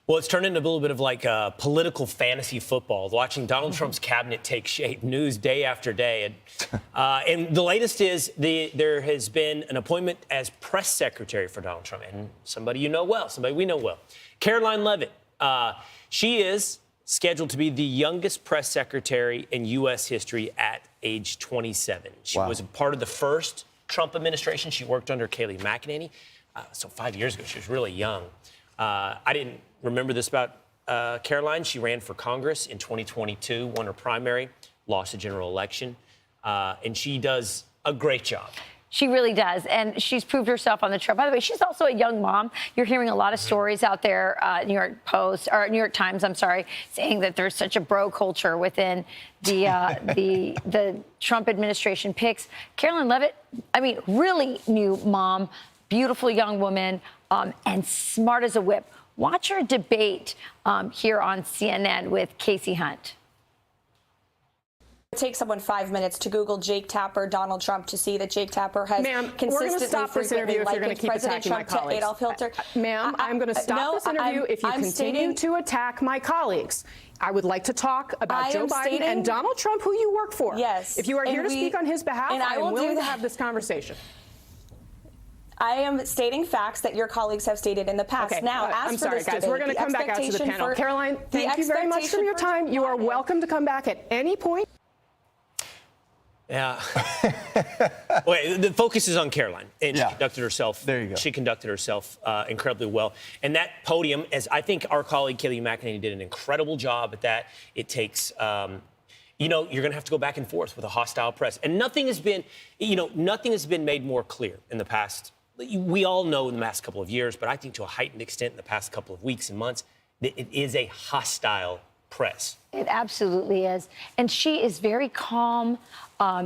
Well, it's turned into a little bit of like political fantasy football, watching Donald Trump's cabinet take shape, news day after day. And the latest is there has been an appointment as press secretary for Donald Trump, and somebody you know well, somebody we know well, Karoline Leavitt. She is scheduled to be the youngest press secretary in U.S. history at age 27. She was a part of the first Trump administration. She worked under Kayleigh McEnany. So 5 years ago, she was really young. I didn't remember this about Karoline. She ran for Congress in 2022, won her primary, lost the general election, and she does a great job. She really does, and she's proved herself on the trail. By the way, she's also a young mom. You're hearing a lot of stories out there, New York Post or New York Times, I'm sorry, saying that there's such a bro culture within the Trump administration picks. Karoline Leavitt, I mean, really new mom, beautiful young woman, and smart as a whip. Watch her debate here on CNN with Casey Hunt. It takes someone 5 minutes to Google Jake Tapper, Donald Trump, to see that Jake Tapper has consistently, we're going to stop this interview if you're going to keep President attacking Trump my colleagues. Adolf Hitler. Ma'am, I'm going to stop this interview if you continue to attack my colleagues. I would like to talk about Joe Biden and Donald Trump, who you work for. Yes. If you are here to speak on his behalf, I am willing to have this conversation. I am stating facts that your colleagues have stated in the past. Okay. Now, I'm sorry, guys. We're going to come back out to the panel. Karoline, thank you very much for your time. You are welcome to come back at any point. Yeah. Wait, the focus is on Karoline, and she conducted herself. There you go. She conducted herself incredibly well. And that podium, as I think our colleague Kayleigh McEnany did an incredible job at that. It takes, you know, you're going to have to go back and forth with a hostile press, and nothing has been, nothing has been made more clear in the past. We all know in the past couple of years, but I think to a heightened extent in the past couple of weeks and months, that it is a hostile press. It absolutely is. And she is very calm,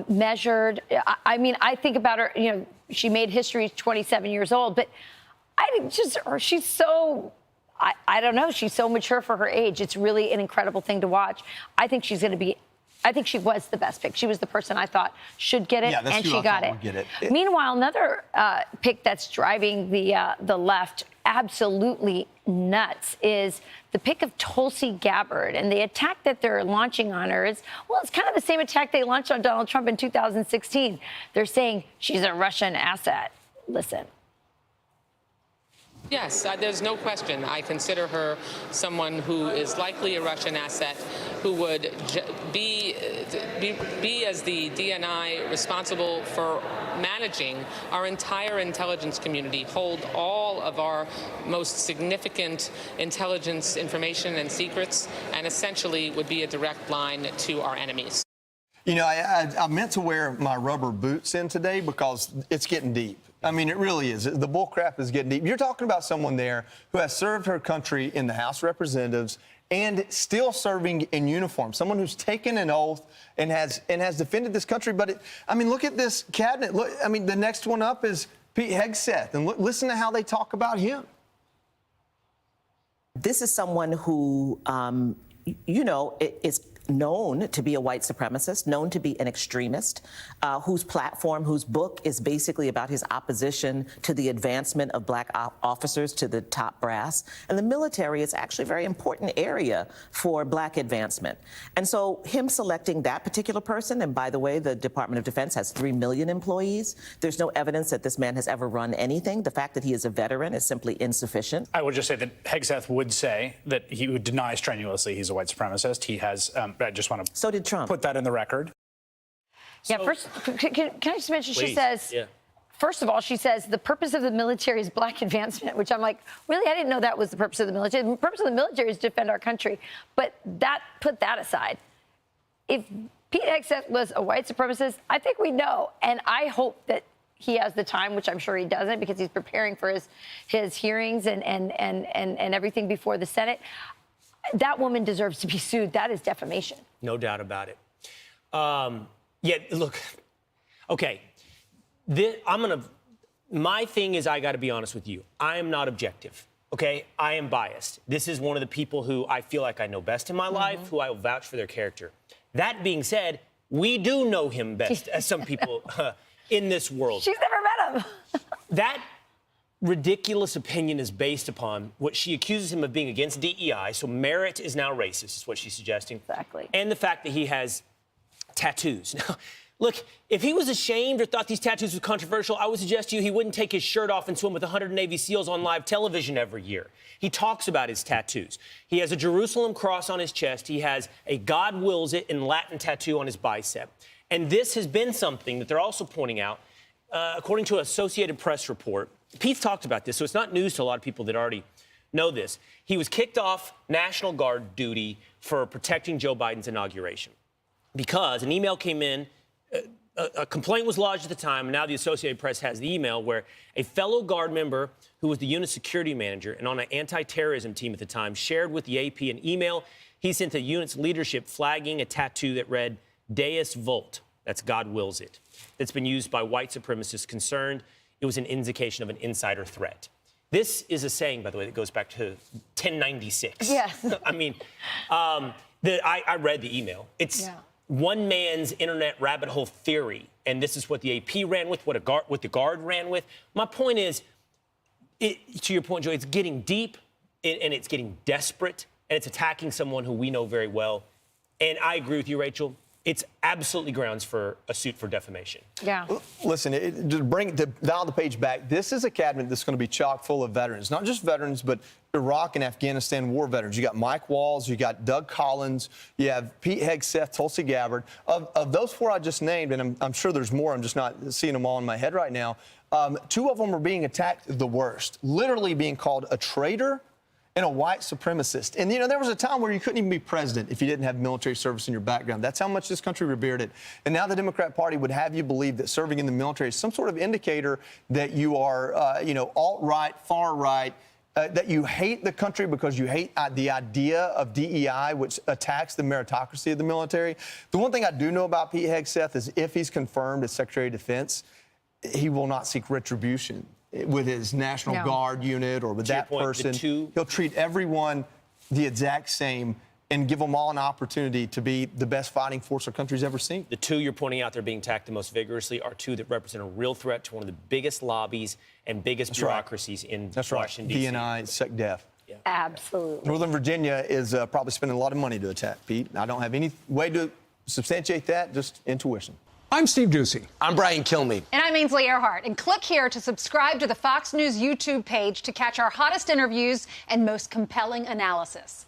measured. I mean, I think about her, she made history 27 years old, but she's so, I don't know, she's so mature for her age. It's really an incredible thing to watch. I think she's going to be, I think she was the best pick. She was the person I thought should get it, and she got it. Meanwhile, another pick that's driving the left absolutely nuts is the pick of Tulsi Gabbard. And the attack that they're launching on her is, well, it's kind of the same attack they launched on Donald Trump in 2016. They're saying she's a Russian asset. Listen. Yes, there's no question. I consider her someone who is likely a Russian asset, who would be as the DNI responsible for managing our entire intelligence community, hold all of our most significant intelligence information and secrets, and essentially would be a direct line to our enemies. You know, I meant to wear my rubber boots in today because it's getting deep. I mean, it really is. The bullcrap is getting deep. You're talking about someone there who has served her country in the House of Representatives and still serving in uniform. Someone who's taken an oath and has defended this country. But I mean, look at this cabinet. Look, I mean, the next one up is Pete Hegseth, and listen to how they talk about him. This is someone who, is known to be a white supremacist, known to be an extremist, whose platform, whose book is basically about his opposition to the advancement of black officers to the top brass. And the military is actually a very important area for black advancement. And so him selecting that particular person, and by the way, the Department of Defense has 3 million employees. There's no evidence that this man has ever run anything. The fact that he is a veteran is simply insufficient. I would just say that Hegseth would say that he would deny strenuously he's a white supremacist. He has, I just want to so did Trump. Put that in the record. Yeah, first, can I just mention, she says, first of all, she says the purpose of the military is black advancement, which I'm like, really? I didn't know that was the purpose of the military. The purpose of the military is to defend our country. But put that aside. If Pete Hegseth was a white supremacist, I think we know. And I hope that he has the time, which I'm sure he doesn't, because he's preparing for his hearings and everything before the Senate. That woman deserves to be sued. That is defamation. No doubt about it. Yeah, look, okay. My thing is I got to be honest with you. I am not objective, okay? I am biased. This is one of the people who I feel like I know best in my life, who I will vouch for their character. That being said, we do know him best, as some people in this world. She's never met him. ridiculous opinion is based upon what she accuses him of being against DEI. So merit is now racist, is what she's suggesting. Exactly. And the fact that he has tattoos. Now, look, if he was ashamed or thought these tattoos were controversial, I would suggest to you he wouldn't take his shirt off and swim with 100 Navy SEALs on live television every year. He talks about his tattoos. He has a Jerusalem cross on his chest. He has a God wills it in Latin tattoo on his bicep. And this has been something that they're also pointing out, according to an Associated Press report. Pete's talked about this, so it's not news to a lot of people that already know this. He was kicked off National Guard duty for protecting Joe Biden's inauguration because an email came in. A complaint was lodged at the time, and now the Associated Press has the email where a fellow Guard member who was the unit's security manager and on an anti-terrorism team at the time shared with the AP an email he sent to the unit's leadership flagging a tattoo that read, Deus Vult, that's God wills it, that's been used by white supremacists concerned it was an indication of an insider threat. This is a saying, by the way, that goes back to 1096. Yes. I mean, I read the email. It's one man's internet rabbit hole theory, and this is what the AP ran with, what the Guard ran with. My point is, to your point, Joey, it's getting deep, and it's getting desperate, and it's attacking someone who we know very well. And I agree with you, Rachel. It's absolutely grounds for a suit for defamation. Yeah. Listen, to dial the page back, this is a cabinet that's going to be chock full of veterans. Not just veterans, but Iraq and Afghanistan war veterans. You got Mike Walls, you got Doug Collins, you have Pete Hegseth, Tulsi Gabbard. Of those four I just named, and I'm sure there's more, I'm just not seeing them all in my head right now, two of them are being attacked the worst, literally being called a traitor and a white supremacist. And, you know, there was a time where you couldn't even be president if you didn't have military service in your background. That's how much this country revered it. And now the Democrat Party would have you believe that serving in the military is some sort of indicator that you are, alt-right, far-right, that you hate the country because you hate the idea of DEI, which attacks the meritocracy of the military. The one thing I do know about Pete Hegseth is if he's confirmed as Secretary of Defense, he will not seek retribution with his National Guard unit or with that person. He'll treat everyone the exact same and give them all an opportunity to be the best fighting force our country's ever seen. The two you're pointing out there being attacked the most vigorously are two that represent a real threat to one of the biggest lobbies and biggest bureaucracies in Washington, D.C. DNI, SecDef. Yeah. Absolutely. Northern Virginia is probably spending a lot of money to attack, Pete. I don't have any way to substantiate that, just intuition. I'm Steve Doocy. I'm Brian Kilmeade. And I'm Ainsley Earhart. And click here to subscribe to the Fox News YouTube page to catch our hottest interviews and most compelling analysis.